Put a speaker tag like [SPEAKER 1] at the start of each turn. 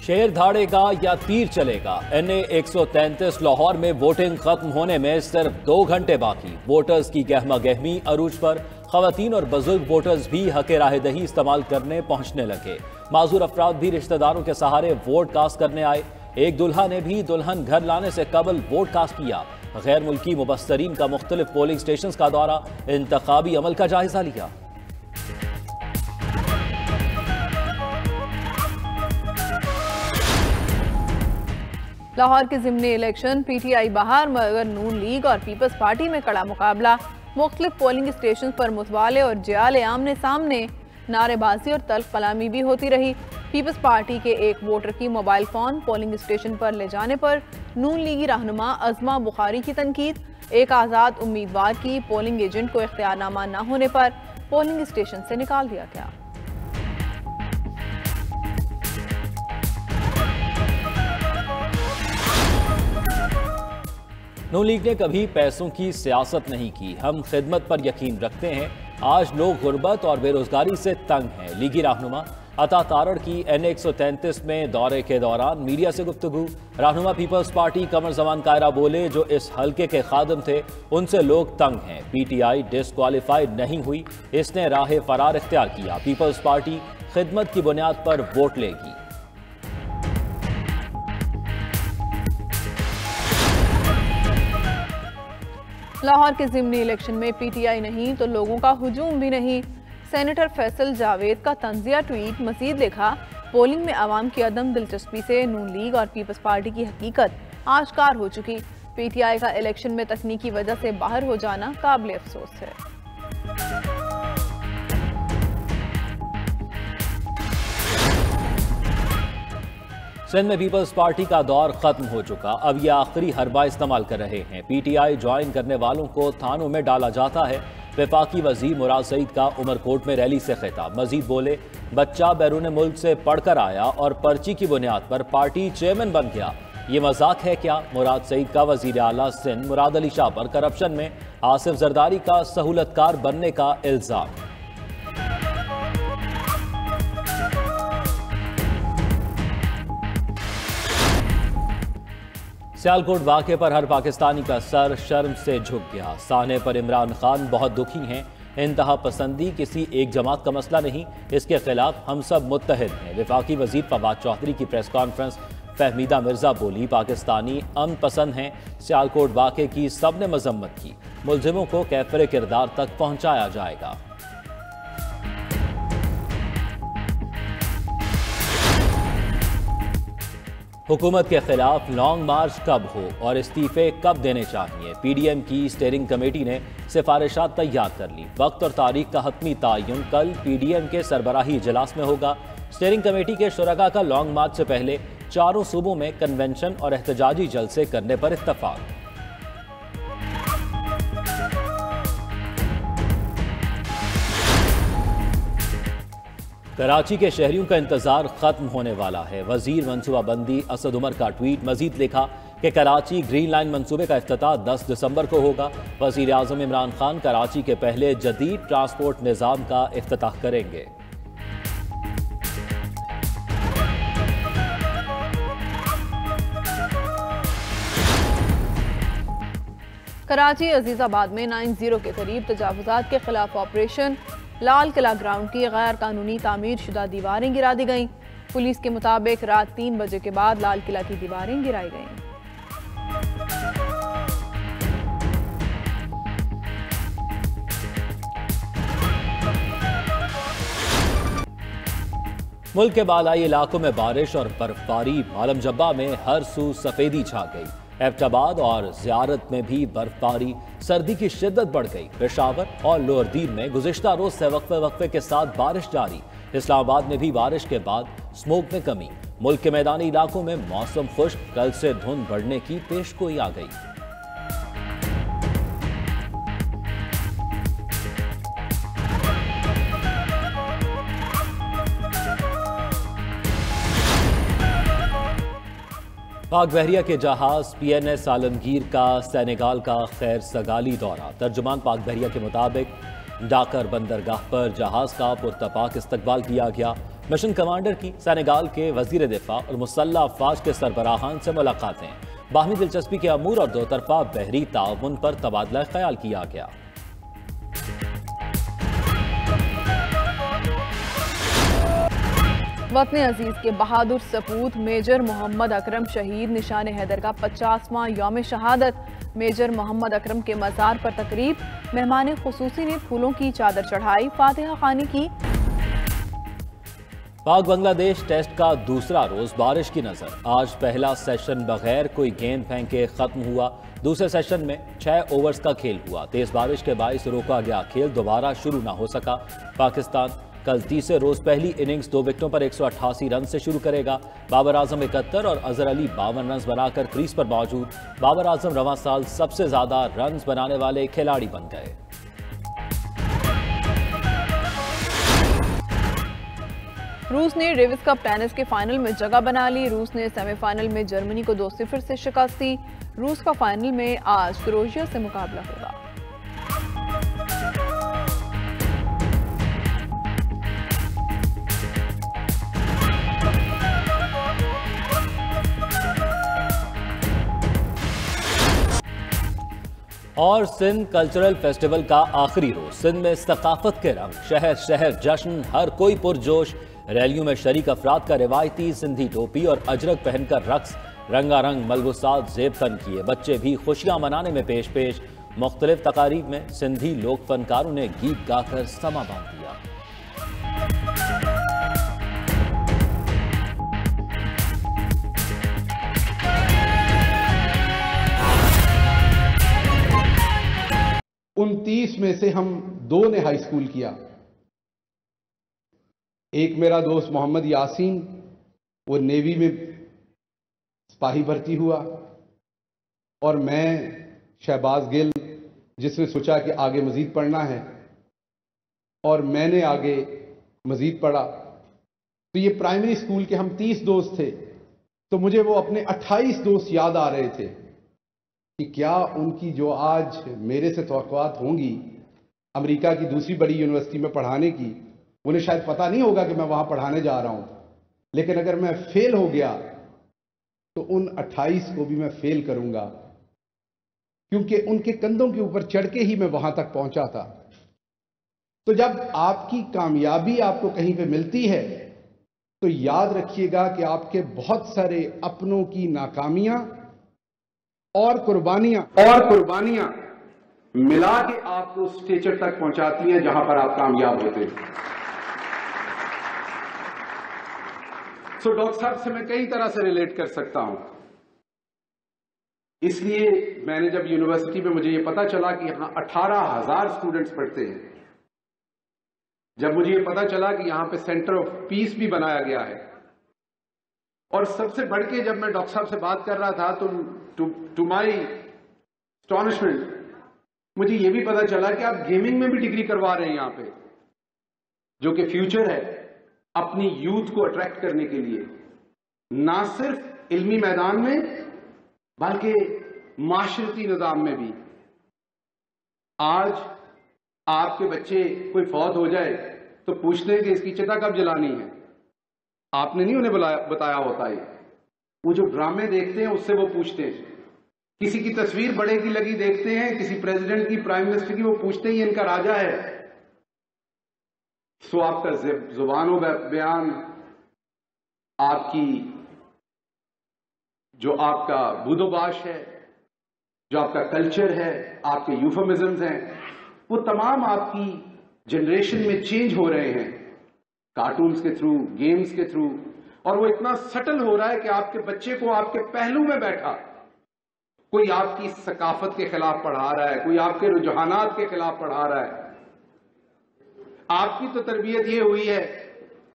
[SPEAKER 1] शेर धाड़ेगा या तीर चलेगा। NA 133 लाहौर में वोटिंग खत्म होने में सिर्फ 2 घंटे बाकी। वोटर्स की गहमा गहमी अरूज पर। खवातीन और बुजुर्ग वोटर्स भी हक राहदही इस्तेमाल करने पहुंचने लगे। माजूर अफराद भी रिश्तेदारों के सहारे वोट कास्ट करने आए। एक दुल्हा ने भी दुल्हन घर लाने से कबल वोट कास्ट किया। गैर मुल्की मुबस्तरीन का मुख्तलिफ पोलिंग स्टेशन का दौरा, इंतखाबी अमल का जायजा लिया।
[SPEAKER 2] लाहौर के ज़िमनी इलेक्शन PTI बाहर, मगर नून लीग और पीपल्स पार्टी में कड़ा मुकाबला। मुख्तलिफ पोलिंग स्टेशन पर मुतवाले और जियाले आमने सामने, नारेबाजी और तल्ख कलामी भी होती रही। पीपल्स पार्टी के एक वोटर की मोबाइल फ़ोन पोलिंग स्टेशन पर ले जाने पर नून लीगी रहनुमा अज़मा बुखारी की तनकीद। एक आज़ाद उम्मीदवार की पोलिंग एजेंट को इख्तियारनामा न होने पर पोलिंग स्टेशन से निकाल दिया गया।
[SPEAKER 1] नून लीग ने कभी पैसों की सियासत नहीं की। हम खिदमत पर यकीन रखते हैं। आज लोग गुर्बत और बेरोजगारी से तंग हैं। लीगी रहनुमा अता तारड़ की NA 133 में दौरे के दौरान मीडिया से गुफ्तगू। रहनुमा पीपल्स पार्टी कमर जमान कायरा बोले, जो इस हल्के के खादम थे उनसे लोग तंग हैं। PTI डिस्क्वालीफाइड नहीं हुई, इसने राह फरार इख्तियार किया। पीपल्स पार्टी खिदमत की बुनियाद पर वोट लेगी।
[SPEAKER 2] लाहौर के ज़िमनी इलेक्शन में PTI नहीं तो लोगों का हुजूम भी नहीं। सेनेटर फैसल जावेद का तंजिया ट्वीट मज़ीद लिखा, पोलिंग में आवाम की अदम दिलचस्पी से नून लीग और पीपल्स पार्टी की हकीकत आश्कार हो चुकी। PTI का इलेक्शन में तकनीकी वजह से बाहर हो जाना काबिल अफसोस है।
[SPEAKER 1] सिंध में पीपल्स पार्टी का दौर खत्म हो चुका। अब ये आखिरी हरबा इस्तेमाल कर रहे हैं। PTI ज्वाइन करने वालों को थानों में डाला जाता है। वफाकी वजीर मुराद सईद का उमरकोट में रैली से खिताब। मजीद बोले, बच्चा बैरून मुल्क से पढ़कर आया और पर्ची की बुनियाद पर पार्टी चेयरमैन बन गया। ये मजाक है क्या? मुराद सईद का वजीर आला सिंध मुराद अली शाह पर करप्शन में आसिफ जरदारी का सहूलतकार बनने का इल्जाम। सियालकोट वाक़े पर हर पाकिस्तानी का सर शर्म से झुक गया। साहने पर इमरान खान बहुत दुखी हैं। इंतहा पसंदी किसी एक जमात का मसला नहीं, इसके खिलाफ हम सब मुत्तहिद हैं। वफाकी वजीर फवाद चौधरी की प्रेस कॉन्फ्रेंस। फहमीदा मिर्जा बोली, पाकिस्तानी अमन पसंद हैं। सियालकोट वाक़े की सबने मजम्मत की। मुलजिमों को कैफरे किरदार तक पहुँचाया जाएगा। हुकूमत के खिलाफ लॉन्ग मार्च कब हो और इस्तीफे कब देने चाहिए? PDM की स्टीयरिंग कमेटी ने सिफारिशात तैयार कर ली। वक्त और तारीख का हतमी तयन कल PDM के सरबराही इजलास में होगा। स्टीयरिंग कमेटी के शुरका का लॉन्ग मार्च से पहले चारों सूबों में कन्वेंशन और एहतजाजी जलसे करने पर इत्तफाक। कराची के शहरियों का इंतजार खत्म होने वाला है। वजीर मनसूबाबंदी असद उमर का ट्वीट। मजीद लिखा कि कराची ग्रीन लाइन मंसूबे का इफ्तिताह 10 दिसंबर को होगा। वजीर आजम इमरान खान कराची के पहले जदीद ट्रांसपोर्ट निज़ाम का इफ्तिताह करेंगे।
[SPEAKER 2] कराची अजीजाबाद में 90 के करीब तजावुजात के खिलाफ ऑपरेशन। लाल किला ग्राउंड की गैर कानूनी तामीर शुदा दीवारें गिरा दी गईं। पुलिस के मुताबिक रात 3 बजे के बाद लाल किला की दीवारें गिराई गईं।
[SPEAKER 1] मुल्क के बालाई इलाकों में बारिश और बर्फबारी। मालम जब्बा में हर सू सफेदी छा गई। एबटाबाद और ज़ियारत में भी बर्फबारी। सर्दी की शिद्दत बढ़ गई। पेशावर और लोअर दीन में गुज़िश्ता रोज से वक्फे के साथ बारिश जारी। इस्लामाबाद में भी बारिश के बाद स्मोक में कमी। मुल्क के मैदानी इलाकों में मौसम खुश्क। कल से धुंध बढ़ने की पेशगोई आ गई। पाक बहरिया के जहाज PNS आलमगीर का सेनेगाल का खैर सगाली दौरा। तर्जुमान पाक बहरिया के मुताबिक डाकर बंदरगाह पर जहाज का पुरतपाक इस्तकबाल किया गया। मिशन कमांडर की सेनेगाल के वजीर दिफा और मुसल्लह अफवाज के सरबराहान से मुलाकातें, बाहमी दिलचस्पी के अमूर और दो तरफा बहरी ताउन पर तबादला ख्याल किया गया।
[SPEAKER 2] वतन अजीज के बहादुर सपूत मेजर मोहम्मद अकरम शहीद निशान हैदर का 50वां यौम शहादत। मेजर मोहम्मद अकरम के मज़ार पर तकरीब, मेहमान खुसूसी ने फूलों की चादर चढ़ाई, फातिहा खानी की।
[SPEAKER 1] पाक बांग्लादेश टेस्ट का दूसरा रोज बारिश की नजर। आज पहला सेशन बगैर कोई गेंद फेंके खत्म हुआ। दूसरे सेशन में 6 ओवर्स का खेल हुआ। तेज बारिश के बाइस रोका गया खेल दोबारा शुरू ना हो सका। पाकिस्तान कल तीसरे रोज पहली इनिंग्स 2 विकेटों पर 188 रन से शुरू करेगा। बाबर आजम 71 और अजहर अली 52 रन बनाकर क्रीज पर मौजूद। बाबर आजम रवां साल सबसे ज्यादा रन बनाने वाले खिलाड़ी बन गए।
[SPEAKER 2] रूस ने डेविस कप टेनिस के फाइनल में जगह बना ली। रूस ने सेमीफाइनल में जर्मनी को 2-0 से शिकस्त दी। रूस का फाइनल में आज क्रोएशिया से मुकाबला होगा।
[SPEAKER 1] और सिंध कल्चरल फेस्टिवल का आखिरी रोज। सिंध में सकाफत के रंग, शहर शहर जश्न, हर कोई पुरजोश। रैलियों में शरीक अफराद का रिवायती सिंधी टोपी और अजरक पहनकर रक्स, रंगारंग मलबूसात जेब तन किए बच्चे भी खुशियां मनाने में पेश पेश। मुख्तलिफ तकारीब में सिंधी लोक फनकारों ने गीत गाकर समा बांध दिया।
[SPEAKER 3] उनतीस में से हम 2 ने हाई स्कूल किया। एक मेरा दोस्त मोहम्मद यासीन, वो नेवी में सिपाही भर्ती हुआ, और मैं शहबाज गिल, जिसने सोचा कि आगे मजीद पढ़ना है, और मैंने आगे मजीद पढ़ा। तो ये प्राइमरी स्कूल के हम 30 दोस्त थे। तो मुझे वो अपने 28 दोस्त याद आ रहे थे कि क्या उनकी जो आज मेरे से तवक्कुआत होंगी अमेरिका की दूसरी बड़ी यूनिवर्सिटी में पढ़ाने की, उन्हें शायद पता नहीं होगा कि मैं वहां पढ़ाने जा रहा हूं। लेकिन अगर मैं फेल हो गया तो उन 28 को भी मैं फेल करूंगा, क्योंकि उनके कंधों के ऊपर चढ़ के ही मैं वहां तक पहुंचा था। तो जब आपकी कामयाबी आपको कहीं पे मिलती है तो याद रखिएगा कि आपके बहुत सारे अपनों की नाकामियां और कुर्बानियां मिला के आपको स्टेचर तक पहुंचाती हैं जहां पर आप कामयाब होते हैं। सो डॉक्टर साहब से मैं कई तरह से रिलेट कर सकता हूं। इसलिए मैंने जब यूनिवर्सिटी में मुझे ये पता चला कि यहां 18,000 स्टूडेंट्स पढ़ते हैं, जब मुझे ये पता चला कि यहां पे सेंटर ऑफ पीस भी बनाया गया है, और सबसे बढ़ के जब मैं डॉक्टर साहब से बात कर रहा था तो टू माई एस्टॉनिशमेंट मुझे ये भी पता चला कि आप गेमिंग में भी डिग्री करवा रहे हैं यहां पे, जो कि फ्यूचर है अपनी यूथ को अट्रैक्ट करने के लिए, ना सिर्फ इल्मी मैदान में बल्कि माशरती निजाम में भी। आज आपके बच्चे कोई फौत हो जाए तो पूछते हैं कि इसकी चिता कब जलानी है। आपने नहीं उन्हें बताया होता है। वो जो ड्रामे देखते हैं उससे वो पूछते हैं। किसी की तस्वीर बड़े की लगी देखते हैं, किसी प्रेसिडेंट की, प्राइम मिनिस्टर की, वो पूछते ही इनका राजा है। सो आपका जुबानो बयान, आपकी जो आपका बुदोबाश है, जो आपका कल्चर है, आपके यूफेमिज्म्स हैं, वो तमाम आपकी जनरेशन में चेंज हो रहे हैं, कार्टून्स के थ्रू, गेम्स के थ्रू। और वो इतना सटल हो रहा है कि आपके बच्चे को आपके पहलू में बैठा कोई आपकी सकाफत के खिलाफ पढ़ा रहा है, कोई आपके रुझानात के खिलाफ पढ़ा रहा है। आपकी तो तरबियत ये हुई है